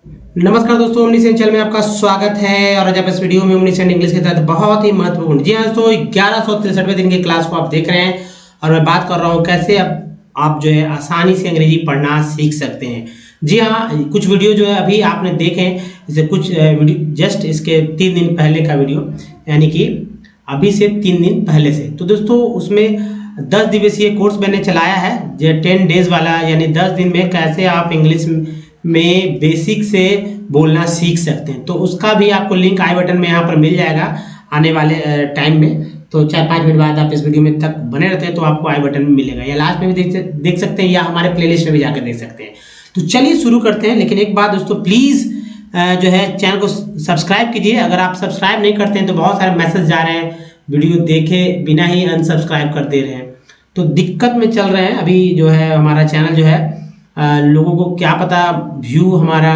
नमस्कार दोस्तों, omniscient channel में आपका स्वागत है। और आज आप इस वीडियो में ओमनीसेंट इंग्लिश के तहत बहुत ही महत्वपूर्ण, जी हाँ दोस्तों, 1163वें दिन की क्लास को आप देख रहे हैं। और मैं बात कर रहा हूँ कैसे आप जो है आसानी से अंग्रेजी पढ़ना सीख सकते हैं। जी हाँ, कुछ वीडियो जो है अभी आपने देखे, जैसे कुछ वीडियो जस्ट इसके 3 दिन पहले का वीडियो, यानी कि अभी से 3 दिन पहले से। तो दोस्तों उसमें 10 दिवसीय कोर्स मैंने चलाया है, जो 10 डेज वाला, यानी 10 दिन में कैसे आप इंग्लिश में बेसिक से बोलना सीख सकते हैं। तो उसका भी आपको लिंक आई बटन में यहाँ पर मिल जाएगा आने वाले टाइम में। तो 4-5 मिनट बाद आप इस वीडियो में तक बने रहते हैं तो आपको आई बटन में मिलेगा, या लास्ट में भी देख सकते हैं, या हमारे प्लेलिस्ट में भी जाकर देख सकते हैं। तो चलिए शुरू करते हैं। लेकिन एक बात दोस्तों, प्लीज़ जो है चैनल को सब्सक्राइब कीजिए। अगर आप सब्सक्राइब नहीं करते हैं तो बहुत सारे मैसेज जा रहे हैं, वीडियो देखे बिना ही अनसब्सक्राइब कर दे रहे हैं, तो दिक्कत में चल रहे हैं। अभी जो है हमारा चैनल जो है लोगों को क्या पता, व्यू हमारा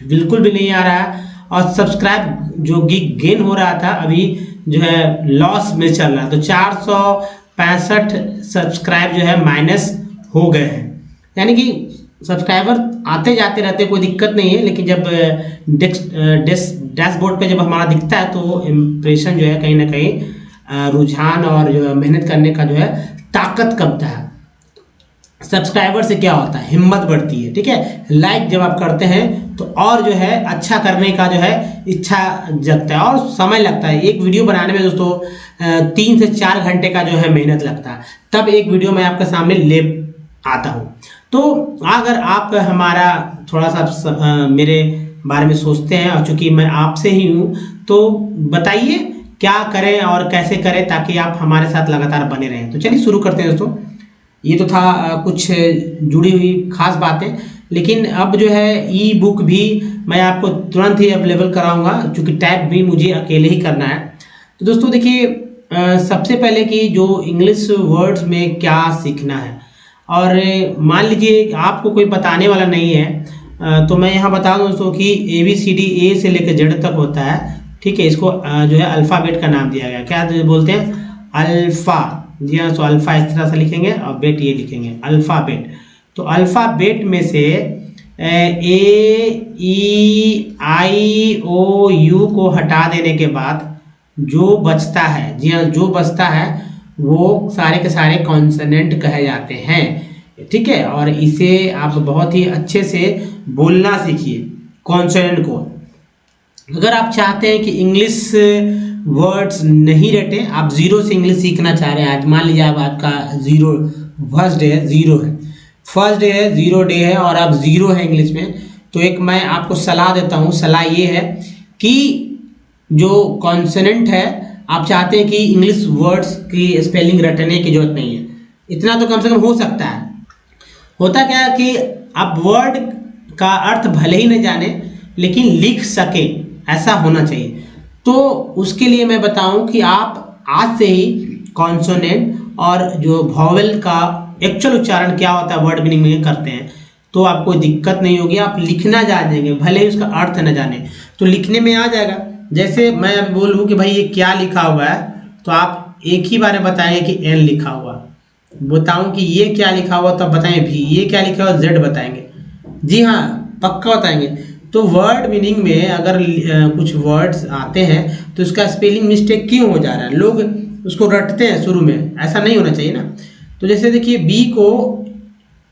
बिल्कुल भी नहीं आ रहा है, और सब्सक्राइब जो गेन हो रहा था अभी जो है लॉस में चल रहा है। तो 465 सब्सक्राइब जो है माइनस हो गए हैं, यानी कि सब्सक्राइबर आते जाते रहते, कोई दिक्कत नहीं है। लेकिन जब डैशबोर्ड पे जब हमारा दिखता है तो इम्प्रेशन जो है कहीं ना कहीं रुझान और जो है मेहनत करने का जो है ताकत कमता है। सब्सक्राइबर से क्या होता है, हिम्मत बढ़ती है, ठीक है। लाइक जब आप करते हैं तो और जो है अच्छा करने का जो है इच्छा जगता है, और समय लगता है। एक वीडियो बनाने में दोस्तों 3 से 4 घंटे का जो है मेहनत लगता है, तब एक वीडियो मैं आपके सामने ले आता हूँ। तो अगर आप हमारा थोड़ा सा मेरे बारे में सोचते हैं, और चूंकि मैं आपसे ही हूँ, तो बताइए क्या करें और कैसे करें ताकि आप हमारे साथ लगातार बने रहें। तो चलिए शुरू करते हैं दोस्तों। ये तो था कुछ जुड़ी हुई खास बातें, लेकिन अब जो है ई बुक भी मैं आपको तुरंत ही अवेलेबल कराऊंगा, क्योंकि टाइप भी मुझे अकेले ही करना है। तो दोस्तों देखिए, सबसे पहले कि जो इंग्लिश वर्ड्स में क्या सीखना है, और मान लीजिए आपको कोई बताने वाला नहीं है, तो मैं यहाँ बता दूँ दोस्तों कि ABCD A से लेकर Z तक होता है, ठीक है। इसको जो है अल्फ़ाबेट का नाम दिया गया, क्या बोलते हैं, अल्फ़ा। जी हाँ, तो अल्फ़ा इस तरह से लिखेंगे और बेट ये लिखेंगे, अल्फ़ाबेट। तो अल्फ़ाबेट में से A E I O U को हटा देने के बाद जो बचता है, जी हाँ, जो बचता है वो सारे के सारे कॉन्सोनेंट कहे जाते हैं, ठीक है। और इसे आप बहुत ही अच्छे से बोलना सीखिए कॉन्सोनेंट को। अगर आप चाहते हैं कि इंग्लिश वर्ड्स नहीं रटे, आप जीरो से इंग्लिश सीखना चाह रहे हैं, आज मान लीजिए आपका फर्स्ट डे है, जीरो डे है और आप जीरो है इंग्लिश में, तो एक मैं आपको सलाह देता हूँ। सलाह ये है कि जो कॉन्सोनेंट है, आप चाहते हैं कि इंग्लिश वर्ड्स की स्पेलिंग रटने की जरूरत नहीं है, इतना तो कम से कम हो सकता है। होता क्या है कि आप वर्ड का अर्थ भले ही न जाने लेकिन लिख सके, ऐसा होना चाहिए। तो उसके लिए मैं बताऊं कि आप आज से ही कॉन्सोनेंट और जो वॉवेल का एक्चुअल उच्चारण क्या होता है वर्ड मीनिंग में करते हैं, तो आपको दिक्कत नहीं होगी। आप लिखना जानेंगे, भले ही उसका अर्थ न जाने, तो लिखने में आ जाएगा। जैसे मैं अब बोलूँ कि भाई ये क्या लिखा हुआ है, तो आप एक ही बार बताएंगे कि एन लिखा हुआ। बताऊं कि ये क्या लिखा हुआ, तब बताएंगे भी। ये क्या लिखा हुआ, जेड बताएंगे। जी हाँ, पक्का बताएंगे। तो वर्ड मीनिंग में अगर कुछ वर्ड्स आते हैं तो उसका स्पेलिंग मिस्टेक क्यों हो जा रहा है, लोग उसको रटते हैं शुरू में, ऐसा नहीं होना चाहिए ना। तो जैसे देखिए, बी को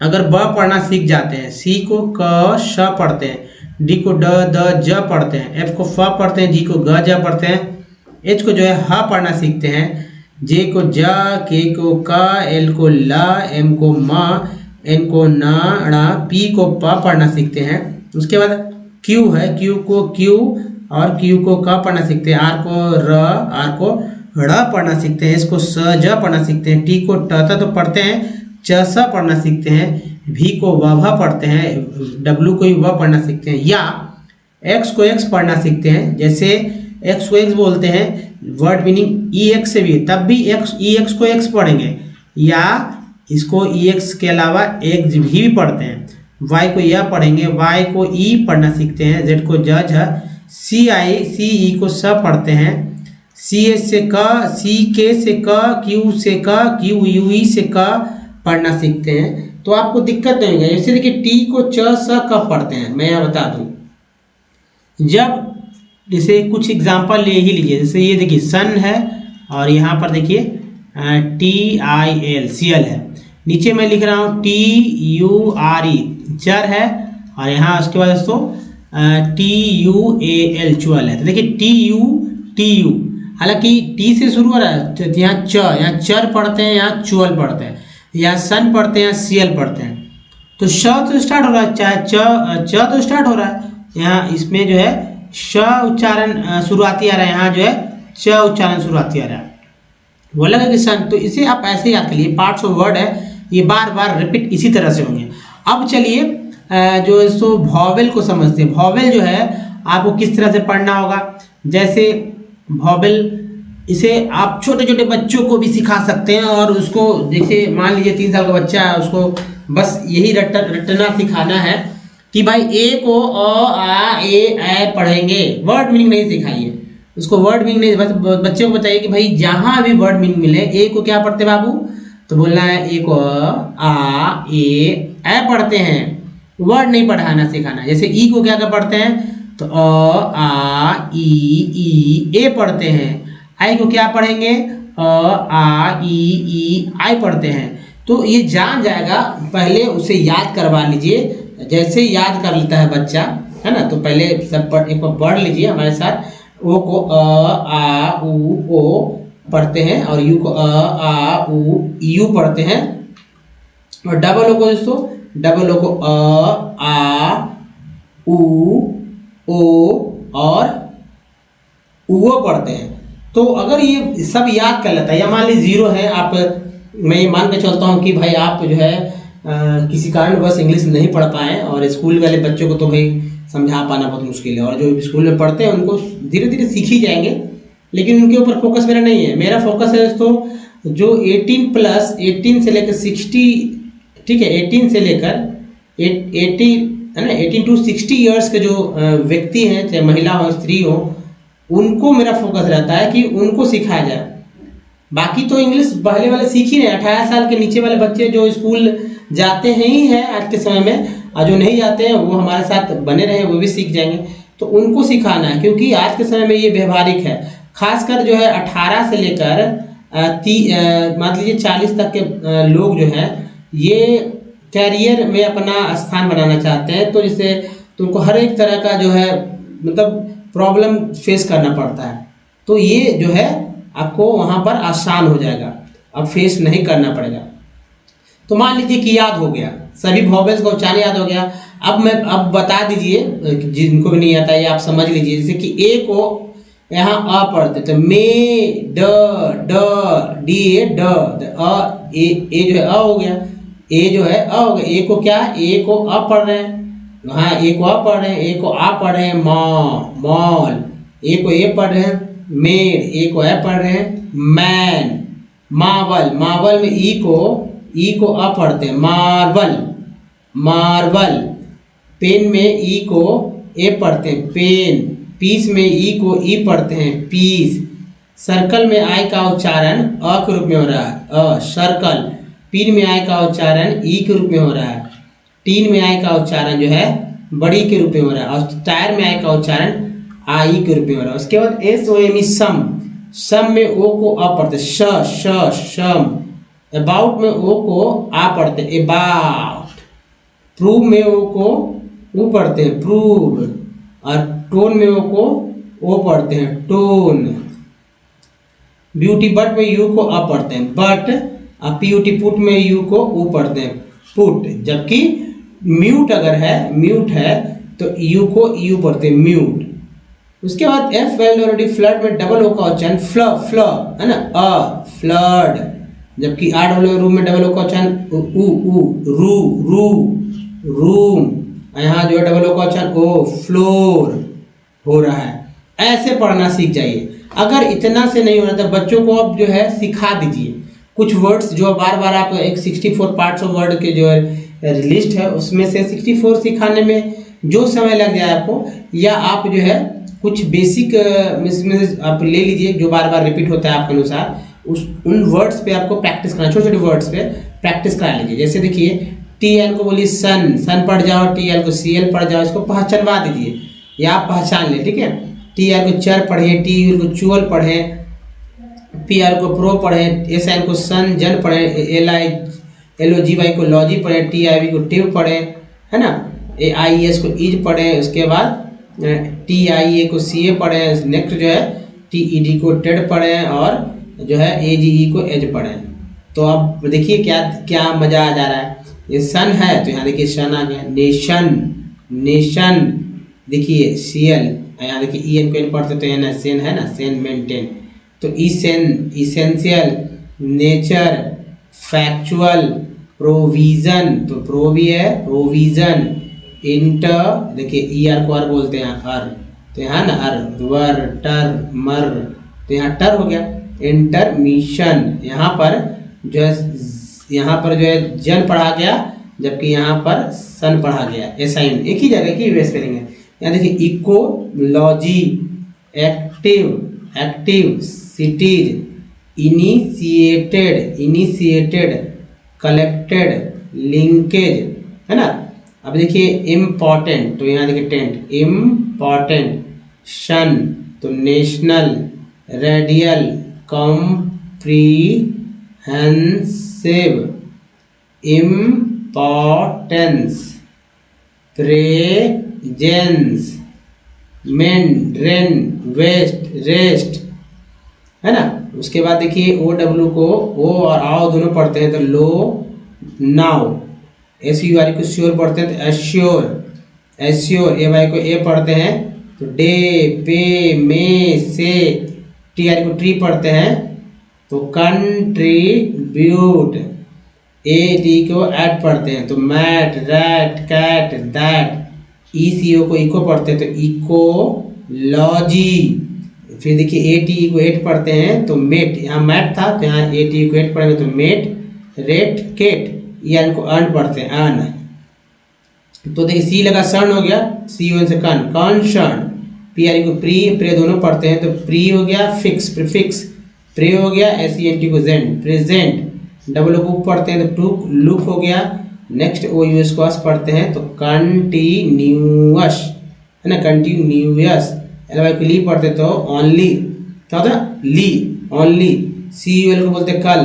अगर ब पढ़ना सीख जाते हैं, सी को क श पढ़ते हैं, डी को ड द ज पढ़ते हैं, एफ को फ पढ़ते हैं, जी को ग ज पढ़ते हैं, एच को जो है ह पढ़ना सीखते हैं, जे को ज, के को क, एल को ल, एम को म, एन को न ण, पी को प पढ़ना सीखते हैं। उसके बाद क्यू है, क्यू को क्यू और क्यू को क पढ़ना सीखते हैं, आर को र, आर को ड़ पढ़ना सीखते हैं, इसको स ज पढ़ना सीखते हैं, टी को ट तो पढ़ते हैं, च स पढ़ना सीखते हैं, भी को व भ पढ़ते हैं, डब्लू को व पढ़ना सीखते हैं, या एक्स को एक्स पढ़ना सीखते हैं। जैसे एक्स को एक्स बोलते हैं, वर्ड मीनिंग ई एक्स से भी, तब भी एक्स ई एक्स को एक्स पढ़ेंगे, या इसको ई एक्स के अलावा एक्स भी पढ़ते हैं। वाई को यह पढ़ेंगे, वाई को ई पढ़ना सीखते हैं, जेड को ज झ, सी आई सी ई को स पढ़ते हैं, सी एस से क, सी के से क, क्यू से क, क्यू यू ई से क पढ़ना सीखते हैं। तो आपको दिक्कत नहीं होगी। जैसे देखिए, टी को च स क पढ़ते हैं, मैं यहाँ बता दूँ, जब जैसे कुछ एग्जांपल ले ही लीजिए, जैसे ये देखिए सन है और यहाँ पर देखिए TIL है, नीचे मैं लिख रहा हूँ TURE चर है, और यहाँ उसके बाद दोस्तों TUAL चुअल है। तो देखिए TU, हालांकि टी से शुरू हो रहा है, तो यहाँ चर पढ़ते हैं, यहाँ चुअल पढ़ते हैं, यहाँ सन पढ़ते हैं, यहाँ CL पढ़ते हैं। तो श तो स्टार्ट हो रहा है, चाहे च तो स्टार्ट हो रहा है, यहाँ इसमें जो है श उच्चारण शुरुआती आ रहा है, यहाँ जो है च उच्चारण शुरुआती आ रहा है, वो लगा कि सन। तो इसे आप ऐसे याद कर लिए, पार्ट्स ऑफ वर्ड है, ये बार बार रिपीट इसी तरह से होंगे। अब चलिए जो है सो वॉवेल को समझते हैं। वॉवेल जो है आपको किस तरह से पढ़ना होगा, जैसे वॉवेल इसे आप छोटे छोटे बच्चों को भी सिखा सकते हैं, और उसको जैसे मान लीजिए 3 साल का बच्चा है, उसको बस यही रटना सिखाना है कि भाई ए को अ आ ए ऐ पढ़ेंगे, वर्ड मीनिंग नहीं सिखाइए उसको, वर्ड मीनिंग नहीं, बस बच्चे को बताइए कि भाई जहां भी वर्ड मीनिंग मिले, ए को क्या पढ़ते बाबू, तो बोलना है ए को आ ए ऐ पढ़ते हैं, वर्ड नहीं पढ़ाना सिखाना। जैसे ई को क्या क्या पढ़ते हैं, तो अ आ ई ए पढ़ते हैं। आई को क्या पढ़ेंगे, अ आ ई आई पढ़ते हैं। तो ये जान जाएगा, पहले उसे याद करवा लीजिए, जैसे याद कर लेता है बच्चा, है ना। तो पहले सब एक बार पढ़ लीजिए हमारे साथ। ओ को अ आ उ ओ पढ़ते हैं, और यू को अ आ उ यू पढ़ते हैं, और डबल ओ को दोस्तों, डबल ओ को अ आ उ ओ और उ पढ़ते हैं। तो अगर ये सब याद कर लेता है, या मान लीजिए 0 है, आप मैं ये मान के चलता हूँ कि भाई आप जो है किसी कारण बस इंग्लिश नहीं पढ़ पाए, और स्कूल वाले बच्चों को तो भाई समझा पाना बहुत मुश्किल है, और जो स्कूल में पढ़ते हैं उनको धीरे धीरे सीख ही जाएंगे, लेकिन उनके ऊपर फोकस मेरा नहीं है। मेरा फोकस है दोस्तों जो 18 से लेकर 60, ठीक है, 18 से लेकर 80 है ना, 18 to 60 ईयर्स के जो व्यक्ति हैं, चाहे महिला हो स्त्री हो, उनको मेरा फोकस रहता है कि उनको सिखाया जाए। बाकी तो इंग्लिश पहले वाले सीख ही रहे, 18 साल के नीचे वाले बच्चे जो स्कूल जाते हैं ही हैं आज के समय में, और जो नहीं जाते हैं वो हमारे साथ बने रहे, वो भी सीख जाएंगे। तो उनको सिखाना है, क्योंकि आज के समय में ये व्यवहारिक है। खासकर जो है 18 से लेकर मान लीजिए 40 तक के लोग जो हैं, ये कैरियर में अपना स्थान बनाना चाहते हैं, तो जिससे तुमको हर एक तरह का जो है मतलब प्रॉब्लम फेस करना पड़ता है। तो ये जो है आपको वहाँ पर आसान हो जाएगा, अब फेस नहीं करना पड़ेगा। तो मान लीजिए कि याद हो गया, सभी वॉवेल्स का उच्चारण याद हो गया। अब बता दीजिए, जिनको भी नहीं आता ये आप समझ लीजिए। जैसे कि ए को यहाँ अ पढ़ते, तो मे ड डी ड, अ ए जो है अ हो गया, ए जो है अ हो गया। ए को क्या, ए को अ पढ़ रहे हैं, हाँ ए को अ पढ़ रहे हैं, ए को आ पढ़ रहे हैं, मॉल, ए को ए पढ़ रहे हैं, मेड, ए को ए पढ़ रहे हैं, मैन, मार्वल में ई को अ पढ़ते हैं, मार्बल, पेन में ई को ए पढ़ते हैं, पेन, पीस में ई को ई पढ़ते हैं, पीस, सर्कल में आई का उच्चारण अ के रूप में हो रहा है, सर्कल, पिन में आई का उच्चारण ई के रूप में हो रहा है, टीन में आई का उच्चारण जो है बड़ी के रूप में हो रहा है, और टायर में आई का उच्चारण आई के रूप में हो रहा है। उसके बाद SOM सम में ओ को अ पढ़ते, शम, अबाउट में ओ को आ पढ़ते, अबाउट, प्रूव में ओ को ऊ पढ़ते हैं, प्रूव, और टोन में ओ को ओ पढ़ते हैं, टोन, ब्यूटी बट में यू को अ पढ़ते हैं, बट, और PUT पुट में यू को ऊ पढ़ते हैं, पुट। जबकि म्यूट अगर है, म्यूट है तो यू को यू पढ़ते हैं, म्यूट। उसके बाद फ्लड में डबल ओ का उच्चारण फ्ल है ना, फ्लड, जबकि रूम में डबल ओ का उच्चारण रूम, यहाँ जो है डबल ओ का उच्चारण ओ, फ्लोर हो रहा है। ऐसे पढ़ना सीख जाइए। अगर इतना से नहीं हो रहा तो बच्चों को अब जो है सिखा दीजिए कुछ वर्ड्स, जो बार बार आप एक 64 पार्ट्स ऑफ वर्ड के जो लिस्ट है उसमें से 64 सिखाने में जो समय लग जाए आपको, या आप जो है कुछ बेसिक इसमें आप ले लीजिए जो बार बार रिपीट होता है आपके अनुसार, उन वर्ड्स पे आपको प्रैक्टिस करना, छोटे छोटे वर्ड्स पे प्रैक्टिस करा लीजिए। जैसे देखिए TL को बोलिए सन पढ़ जाओ, TL को CL पढ़ जाओ, इसको पहचानवा दीजिए। या आप पहचान ले, ठीक है। टी आर को चर पढ़े, टी यू को चुअल पढ़े, पी आर को प्रो पढ़े, एस एन को सन जन पढ़े, एल ओ जी वाई को लॉजी पढ़े, टी आई वी को टिव पढ़े, है ना। ए आई एस को इज पढ़े, उसके बाद टी आई ए को सी ए पढ़े, नेक्स्ट जो है टी ई डी को टेड पढ़े, और जो है ए जी ई को एज पढ़े। तो अब देखिए क्या क्या मजा आ जा रहा है। ये सन है तो यहाँ देखिए सन आ गया, नेशन, नेशन देखिए सी एल, यहाँ देखिए ई एन को एन पढ़ते तो एन सेन है ना, सेन मेंटेन, तो इसेन इसेंशियल, नेचर, फैक्चुअल, प्रोविजन तो प्रो भी है, प्रोविजन, इंटर देखिए ई आर को आर बोलते हैं अर, तो यहाँ ना अर, वर, टर, मर, तो यहाँ टर हो गया। इंटरमिशन, यहाँ पर जो है जन पढ़ा गया, जबकि यहाँ पर सन पढ़ा गया, एसाइन एक ही जगह की स्पेलिंग है। यहाँ देखिए ecology, active, active, cities, initiated, initiated, collected, linkage, है ना। अब देखिए इम्पॉर्टेंट, तो यहाँ देखिए टेंट, इम्पॉर्टेंट, शन तो national, radial, comprehensive, importance, presence, मेंड्रेन, वेस्ट, रेस्ट, है ना। उसके बाद देखिए ओ डब्ल्यू को ओ और आओ दोनों पढ़ते हैं तो लो, नाउ, एस यू आर को श्योर पढ़ते हैं तो एश्योर, एश्योर, ए वाई को ए पढ़ते हैं तो डे, पे, मे, से, टी आर को ट्री पढ़ते हैं तो कंट्रीब्यूट, ए टी को एट पढ़ते हैं तो मैट, रैट, कैट, दैट, ई सी ओ को इको पढ़ते हैं तो इकोलॉजी। फिर देखिए ए टी को एट पढ़ते हैं तो मेट, यहाँ मैट था तो यहाँ ए टी को एट पढ़ेंगे तो मेट, रेट, केट, ये को अर्न पढ़ते हैं अर्न। तो देखिए सी लगा सर्ण हो गया, सी ओ एन से कन, कॉन्शर्न, पी आर को प्री, प्रे दोनों पढ़ते हैं तो प्री हो गया, फिक्स, प्रीफिक्स, प्रे हो गया, एस ई एन टी को जेंट, प्रेजेंट, डबल बुक पढ़ते हैं तो टू, लुक हो गया। नेक्स्ट ओ यू एस को अस पढ़ते हैं तो कंटिन्यूअस, है ना, कंटिन्यूअस, एल वाई को ली पढ़ते तो ओनली, क्या होता है ली, ओनली, सी यू एल को बोलते कल,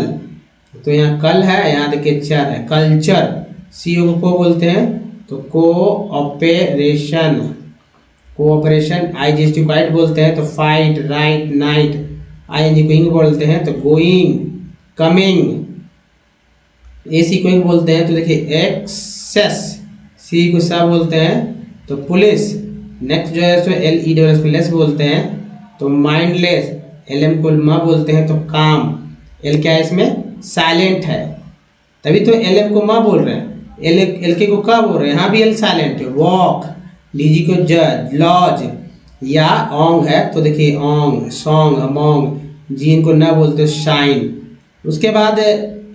तो यहाँ कल है, यहाँ देखिए चर है, कल्चर, सी ओ को बोलते हैं तो cooperation, cooperation, I G S T को आइट बोलते हैं तो fight, right, night, I N G को इंग बोलते हैं तो गोइंग, कमिंग, ए सी को इंग बोलते हैं तो देखिए एक्सेस, सी को सा बोलते हैं तो पुलिस। नेक्स्ट जो है so L E W S को लेस बोलते हैं तो माइंडलेस, एल एम को मा बोलते हैं तो काम, एल क्या है इसमें साइलेंट है, तभी तो एल एम को माँ बोल रहे हैं, एल के को का बोल रहे हैं, यहाँ भी एल साइलेंट है। वॉक, डी जी को जज, लॉज, या ओंग है तो देखिए ओंग, सॉन्ग, अमोंग, जी इनको न बोलते हो शाइन। उसके बाद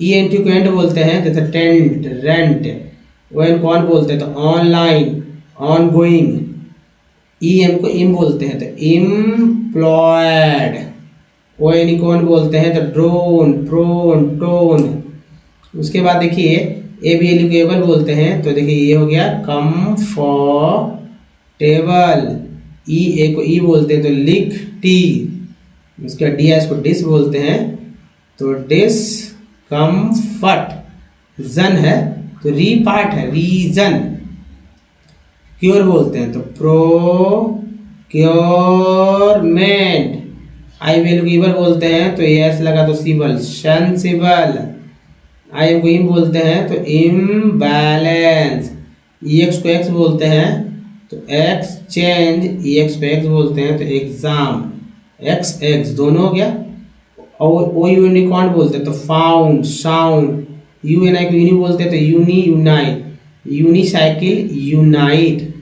ई एन टी को एंड बोलते हैं जैसे टेंट, रेंट, ओ एन को ऑन बोलते हैं तो online, on going, E M को इम बोलते हैं तो इम्प्लॉयड, ओ एन को ऑन बोलते हैं तो ड्रोन, प्रोन, टोन। उसके बाद देखिए ए बी एल को एबल बोलते हैं तो देखिए ये हो गया कम्फर्टेबल, ई ए को ई बोलते हैं तो लिख टी, उसके बाद डी एस को डिस बोलते हैं तो डिस, कम्फर्ट, जन है तो री पार्ट है, रीजन, क्योर बोलते हैं तो प्रोक्योरमेंट, आई वेल को ईबल बोलते हैं तो एस लगा तो सिबल, सेंसिबल, आई एम को इम बोलते हैं तो इम्बैलेंस, ई एक्स को एक्स बोलते हैं तो एक्सचेंज, ई एक्स को एक्स बोलते हैं तो एग्जाम, एक्स एक्स दोनों हो गया। और ओ यू एन कौन बोलते हैं तो फाउंड, साउंड, यू एन आई को यूनी बोलते हैं तो यूनी, यूनाइट, यूनिसाइकिल, यूनाइट,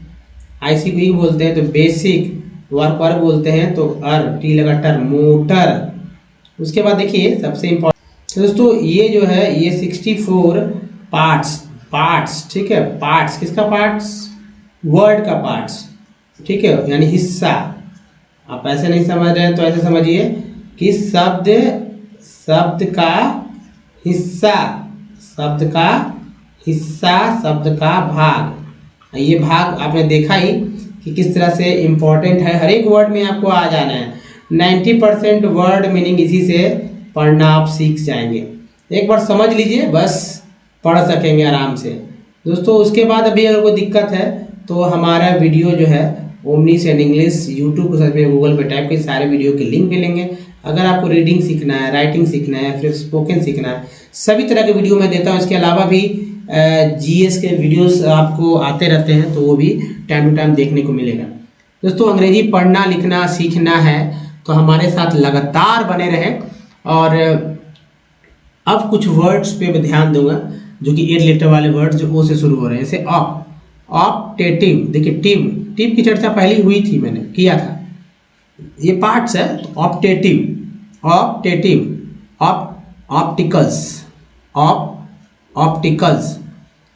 आई सी को ई बोलते हैं तो बेसिक, वर्क पर बोलते हैं तो अर, टी लगा टर, मोटर। उसके बाद देखिए सबसे इम्पोर्टेंट तो दोस्तों ये जो है ये 64 पार्ट्स, पार्ट्स ठीक है, पार्ट्स किसका पार्ट्स, वर्ड का पार्ट्स, ठीक है, यानी हिस्सा। आप ऐसे नहीं समझ रहे हैं तो ऐसे समझिए कि शब्द, शब्द का हिस्सा, शब्द का हिस्सा, शब्द का भाग। ये भाग आपने देखा ही कि किस तरह से इम्पोर्टेंट है, हर एक वर्ड में आपको आ जाना है। 90% वर्ड मीनिंग इसी से पढ़ना आप सीख जाएंगे। एक बार समझ लीजिए, बस पढ़ सकेंगे आराम से दोस्तों। उसके बाद अभी अगर कोई दिक्कत है तो हमारा वीडियो जो है ओमनीस एंड इंग्लिश यूट्यूब को सर्च में गूगल पे टाइप के सारे वीडियो के लिंक मिलेंगे। अगर आपको रीडिंग सीखना है, राइटिंग सीखना है, फिर स्पोकन सीखना है, सभी तरह के वीडियो मैं देता हूँ। इसके अलावा भी जीएस के वीडियोस आपको आते रहते हैं, तो वो भी टाइम टू टाइम देखने को मिलेगा। दोस्तों अंग्रेजी पढ़ना लिखना सीखना है तो हमारे साथ लगातार बने रहें। और अब कुछ वर्ड्स पे मैं ध्यान दूंगा जो कि 8 लेटर वाले वर्ड्स जो ओ से शुरू हो रहे हैं, जैसे ऑप्टेटिव। देखिए टिव की चर्चा पहले हुई थी, मैंने किया था, ये पार्ट्स है। ऑप्टेटिव, ऑप्टिकल्स, ऑप्टिकल्स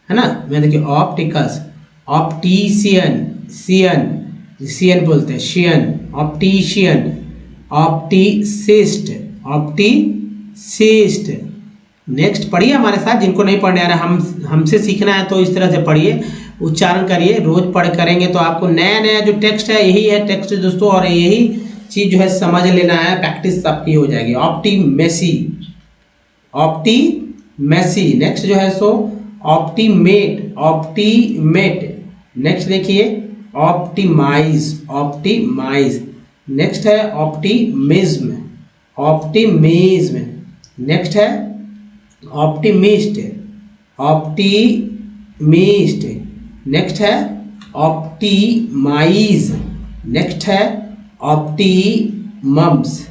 है ना। मैं देखिए ऑप्टिकल्स, ऑप्टीशियन, सियन बोलते हैं, शियन, ऑप्टीशियन, ऑप्टिसिस्ट, ऑप्टिसिस्ट। नेक्स्ट पढ़िए हमारे साथ, जिनको नहीं पढ़ने आ रहा, हमसे सीखना है तो इस तरह से पढ़िए, उच्चारण करिए, रोज पढ़ करेंगे तो आपको नया नया जो टेक्स्ट है यही है टेक्स्ट दोस्तों, और यही चीज जो है समझ लेना है, प्रैक्टिस आपकी हो जाएगी। ऑप्टीमेसी, ऑप्टीमेसी। नेक्स्ट जो है सो ऑप्टीमेट, ऑप्टीमेट। नेक्स्ट देखिए ऑप्टिमाइज, ऑप्टिमाइज। नेक्स्ट है ऑप्टिमिज्म, ऑप्टिमिज्म। नेक्स्ट है ऑप्टिमिस्ट, ऑप्टिमिस्ट। नेक्स्ट है ऑप्टिमाइज। नेक्स्ट है ऑप्टिमम्स।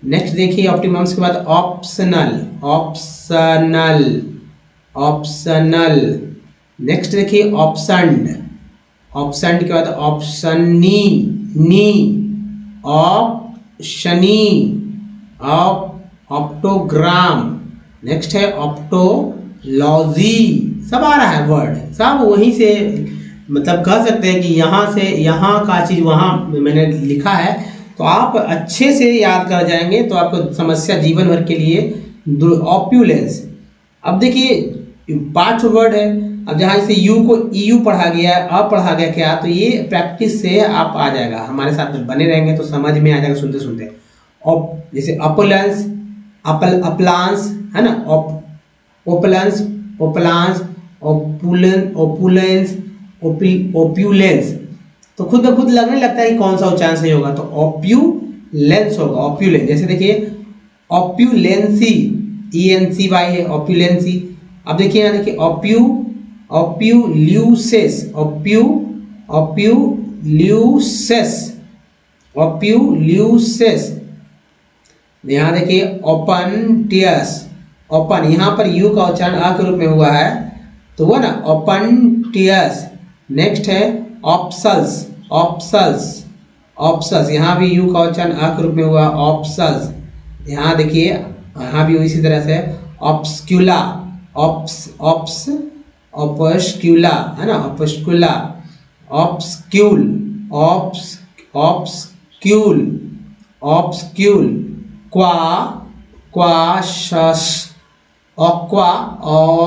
नेक्स्ट देखिए ऑप्टिमम्स के बाद ऑप्शनल, ऑप्शनल, ऑप्शनल। नेक्स्ट देखिए ऑप्शनड, ऑप्शनड के बाद ऑप्शनी, नी, ऑप्शनी, ऑप्टोग्राम। नेक्स्ट है ऑप्टोलॉजी। सब आ रहा है वर्ड, सब वहीं से, मतलब कह सकते हैं कि यहाँ से यहाँ का चीज़ वहाँ मैंने लिखा है, तो आप अच्छे से याद कर जाएंगे तो आपको समस्या जीवन भर के लिए। ऑप्यूलेंस, अब देखिए 5 वर्ड है, अब जहाँ से यू को ईयू पढ़ा गया, अ पढ़ा गया क्या, तो ये प्रैक्टिस से आप आ जाएगा। हमारे साथ बने रहेंगे तो समझ में आ जाएगा सुनते सुनते। जैसे अपोलेंस, अपलांस है ना, ओपलेंस, ओपलांस, ओपुलेंस, ओप्यूलेंस। तो खुद ब खुद लगने लगता है कि कौन सा उच्चारण सही होगा, तो ओप्यूलेंस होगा, ओप्यूलेंस। जैसे देखिए ऑप्यूलेंसी, ENCY है, ऑप्यूलेंसी। अब देखिए यहाँ देखिए ऑप्यूल्यूसेस, ऑप्यूल्यूसेस, ऑप्यूल्यूसेस। यहाँ देखिए ओपनटियस, ओपन, यहाँ पर यू का उच्चारण अ के रूप में हुआ है तो वो ना ओपनटियस। नेक्स्ट है ऑप्सल्स, ऑप्सल्स, ऑप्सल्स, यहाँ भी यू का उच्चारण अ के रूप में हुआ, ऑप्सल्स। यहाँ देखिए यहाँ भी इसी तरह से ऑप्स्क्यूला, ऑप्स्क्यूला है ना, ऑप्स्क्यूला, ऑप्स्क्यूल, ऑप्स्क्यूल, ऑप्स्क्यूल। क्वाशस, ऑक्वाशस,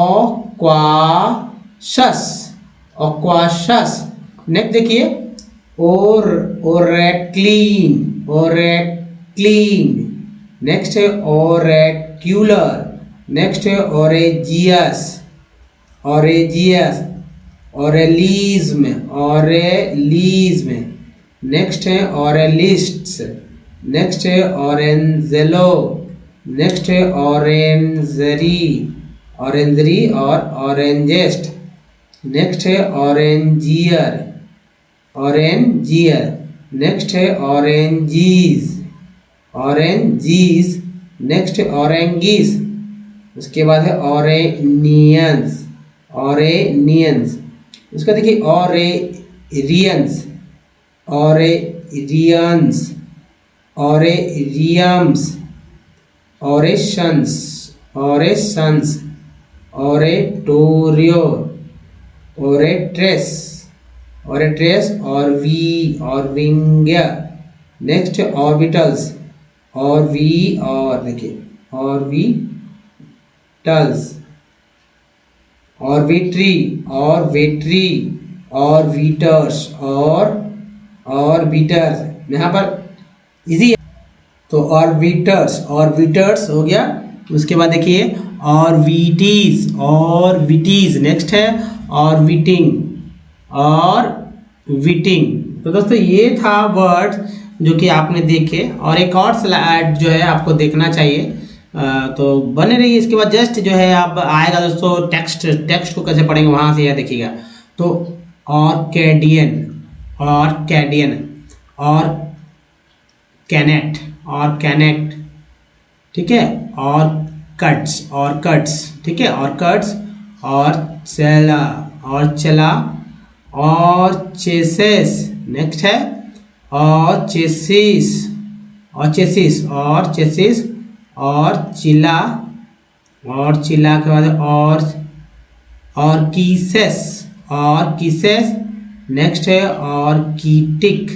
ऑक्वाशस। नेक्स्ट देखिए ओरेक्लीन, ओरेक्लीन। नेक्स्ट है ओरेक्यूलर। नेक्स्ट है ओरेजियस, ओरेजियस, ओरेलिज्म, ओरेलिज्म। नेक्स्ट है ओरेलिस्ट्स। नेक्स्ट है ऑरेंजेलो। नेक्स्ट है ऑरेंजरी, ऑरेंजरी और ऑरेंजेस्ट। नेक्स्ट है ऑरेंजियर, ऑरेंजियर। नेक्स्ट है ऑरेंजीज, ऑरेंजीज। नेक्स्ट है ऑरेंगीज। उसके बाद है ऑरेनियंस, ऑरेनियंस। उसका देखिए ऑरेरियंस, ऑरेरियंस, ऑरेरियम्स, ऑरेशंस, ऑरेशंस, ऑरेटोरियो, ऑरेट्रेस, ऑरेट्रेस और विंगिया। नेक्स्ट ऑर्बिटल्स, और देखिए ऑर्बिटल्स, ऑर्बिट्री, ऑर्बिट्री, ऑर्बिटर्स और ऑर्बिटर्स, यहाँ पर इजी है। तो ऑर्बिटर्स हो गया। उसके बाद देखिए ऑर्बिटीज नेक्स्ट है ऑर्बिटिंग। तो दोस्तों ये था वर्ड जो कि आपने देखे, और एक और स्लाइड जो है आपको देखना चाहिए, तो बने रहिए। इसके बाद जस्ट जो है आप आएगा दोस्तों टेक्स्ट को कैसे पढ़ेंगे वहां से यह देखिएगा। तो ऑर्केडियन और कैनेट, ठीक है, और कट्स, ठीक है, और कट्स और चला और चेसेस नेक्स्ट है और चेसिस और चिला के बाद और कीसेस नेक्स्ट है और कीटिक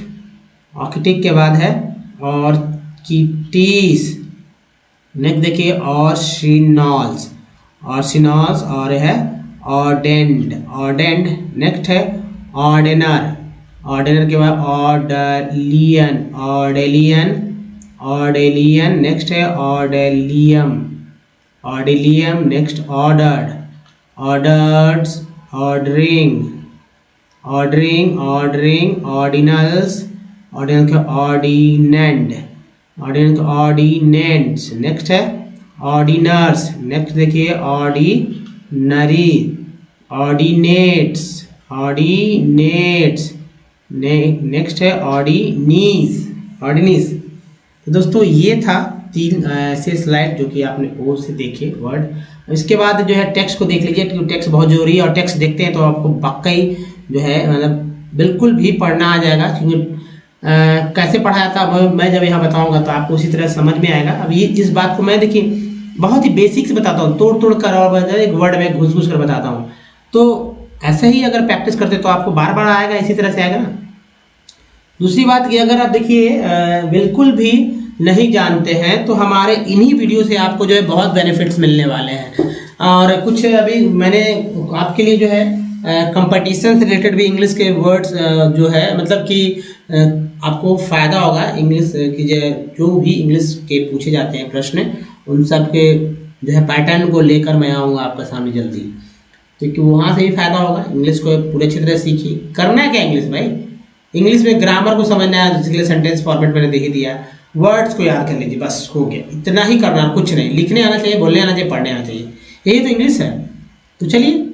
के बाद है और कीटीस नेक्स्ट देखिए और सिनॉल्स और है ऑर्डेंड नेक्स्ट है ऑर्डिनर के बाद ऑर्डेलियन नेक्स्ट है ऑर्डेलियम नेक्स्ट ऑर्डर्स ऑर्डरिंग ऑर्डिनल्स के ऑर्डिनेंट्स नेक्स्ट है ऑर्डिनर्स नेक्स्ट देखिए ऑर्डिनरी ऑर्डिनेट्स नेक्स्ट है ऑर्डिनीस। तो दोस्तों ये था 3 ऐसे स्लाइड जो कि आपने ओर से देखे वर्ड। इसके बाद जो है टेक्स्ट को देख लीजिए, क्योंकि टेक्स्ट बहुत जरूरी है, और टेक्स्ट देखते हैं तो आपको वाकई जो है मतलब बिल्कुल भी पढ़ना आ जाएगा। क्योंकि कैसे पढ़ा जाता है मैं जब यहाँ बताऊंगा तो आपको उसी तरह समझ में आएगा। अब ये इस बात को मैं देखिए बहुत ही बेसिक से बताता हूँ, तोड़ कर और एक वर्ड में घुस कर बताता हूँ। तो ऐसे ही अगर प्रैक्टिस करते तो आपको बार बार आएगा, इसी तरह से आएगा ना। दूसरी बात कि अगर आप देखिए बिल्कुल भी नहीं जानते हैं तो हमारे इन्हीं वीडियो से आपको जो है बहुत बेनिफिट्स मिलने वाले हैं। और कुछ अभी मैंने आपके लिए जो है कंपटीशन से रिलेटेड भी इंग्लिश के वर्ड्स जो है मतलब कि आपको फ़ायदा होगा। इंग्लिश की जो भी इंग्लिश के पूछे जाते हैं प्रश्न, उन सब के जो है पैटर्न को लेकर मैं आऊँगा आपका सामने जल्दी, क्योंकि वहाँ से भी फ़ायदा होगा। इंग्लिश को पूरे अच्छी तरह सीखिए। करना है क्या इंग्लिश भाई? इंग्लिश में ग्रामर को समझना है, जिसके लिए सेंटेंस फॉर्मेट मैंने दे ही दिया। वर्ड्स को याद कर लीजिए, बस हो गया। इतना ही करना, कुछ नहीं। लिखने आना चाहिए, बोलने आना चाहिए, पढ़ने आना चाहिए, यही तो इंग्लिश है। तो चलिए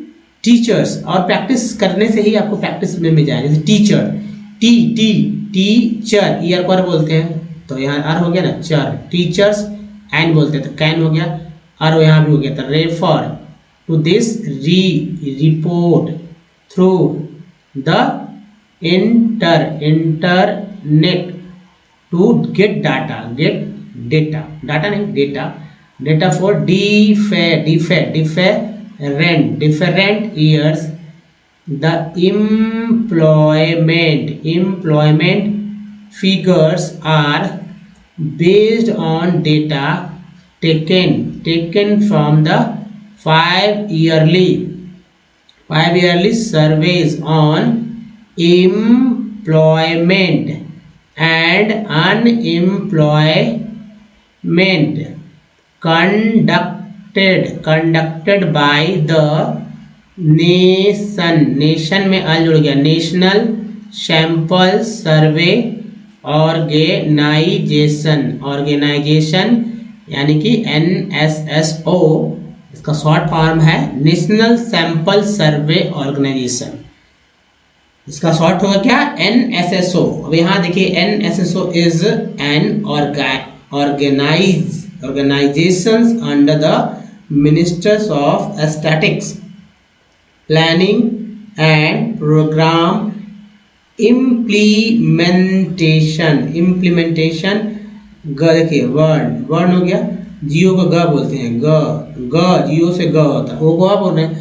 टीचर्स, और प्रैक्टिस करने से ही आपको प्रैक्टिस में मिल जाएगा। जैसे टीचर, टीचर ईयर पर बोलते हैं तो यहाँ आर हो गया ना, चर। टीचर्स एन बोलते हैं तो कैन हो गया, और यहाँ भी हो गया। तो refer to this report through the internet to get data for different years the employment figures are based on data taken from the 5 yearly surveys on employment and unemployment conducted by the nation में अल जुड़ गया, national sample survey organisation यानी कि NSSO, इसका short form है national sample survey organisation. इसका short होगा क्या? NSSO। अब यहाँ देखिए NSSO is an organizations under the Ministers of Statistics, Planning and Program Implementation देखिए वर्ड हो गया, जियो को ग बोलते हैं, ग जियो से ग होता है, वो ग बोल रहे हैं।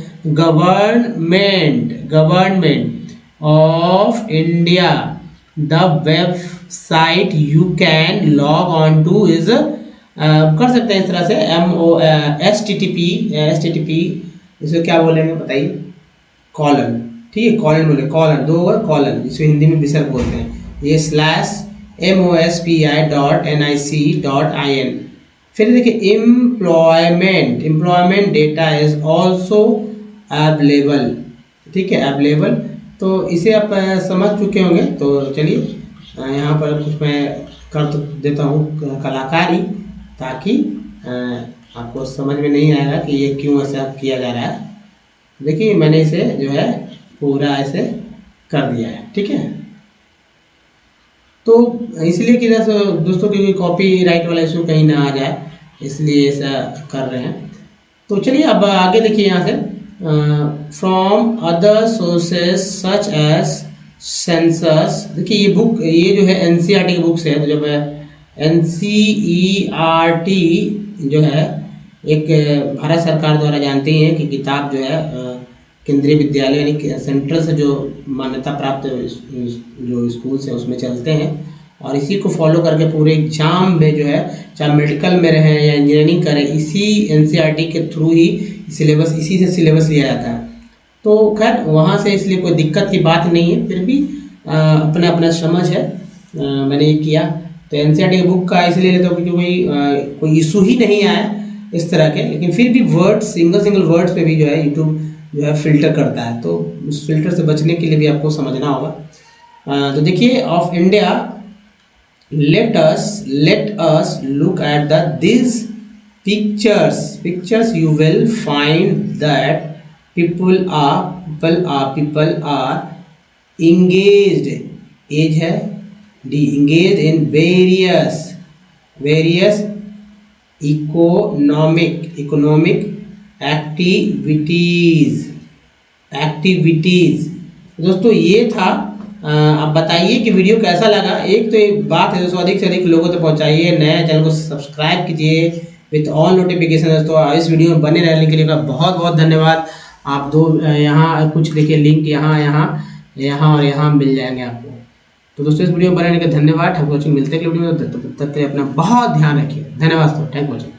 Government of India, the website you can log on two is कर सकते हैं इस तरह से HTTP इसे क्या बोलेंगे बताइए? कॉलन, ठीक है, कॉलन बोले, कॉलन 2 कॉलन, जिसे हिंदी में विसर्ग बोलते हैं। ये /mospi.nic.in। फिर देखिए employment data is also available, ठीक है, अवेलेबल। तो इसे आप समझ चुके होंगे। तो चलिए यहाँ पर कुछ मैं कर देता हूँ कलाकारी, ताकि आपको समझ में नहीं आएगा कि ये क्यों ऐसा किया जा रहा है। देखिए मैंने इसे जो है पूरा ऐसे कर दिया है, ठीक है। तो इसलिए कि दोस्तों की कॉपीराइट वाला इशू कहीं ना आ जाए, इसलिए ऐसा कर रहे हैं। तो चलिए अब आगे देखिए यहाँ से from other sources such as census. देखिए ये बुक, ये जो है एनसीईआरटी की बुक से है। तो जब एनसीईआरटी जो है एक भारत सरकार द्वारा जानते ही हैं कि किताब जो है केंद्रीय विद्यालय यानी सेंट्रल से जो मान्यता प्राप्त जो स्कूल है उसमें चलते हैं, और इसी को फॉलो करके पूरे एग्जाम में जो है, चाहे मेडिकल में रहे या इंजीनियरिंग करें, इसी एनसीईआरटी के थ्रू ही सिलेबस, इसी से सिलेबस लिया जाता है। तो खैर वहाँ से इसलिए कोई दिक्कत की बात नहीं है, फिर भी अपना अपना समझ है, मैंने ये किया। तो एनसीईआरटी की बुक का इसलिए लेता हूँ क्योंकि कोई इशू ही नहीं आया इस तरह के, लेकिन फिर भी वर्ड्स, सिंगल वर्ड्स पे भी जो है यूट्यूब जो है फिल्टर करता है। तो उस फिल्टर से बचने के लिए भी आपको समझना होगा। तो देखिए of India, let us look at these pictures you will find that people are engaged, age है D, engaged in various economic activities। दोस्तों ये था। आप बताइए कि वीडियो कैसा लगा। एक तो एक बात है दोस्तों, अधिक से अधिक लोगों तक पहुंचाइए, नए चैनल को सब्सक्राइब कीजिए विथ ऑल नोटिफिकेशन। दोस्तों इस वीडियो में बने रहने के लिए बहुत बहुत धन्यवाद। आप दो यहाँ कुछ देखिए लिंक यहाँ और यहाँ मिल जाएंगे आपको। तो दोस्तों इस वीडियो में बने रहने का धन्यवाद। Thank you watching. मिलते हैं वीडियो में, तब तक अपना बहुत ध्यान रखिए। धन्यवाद दोस्तों, थैंक यू वॉचिंग।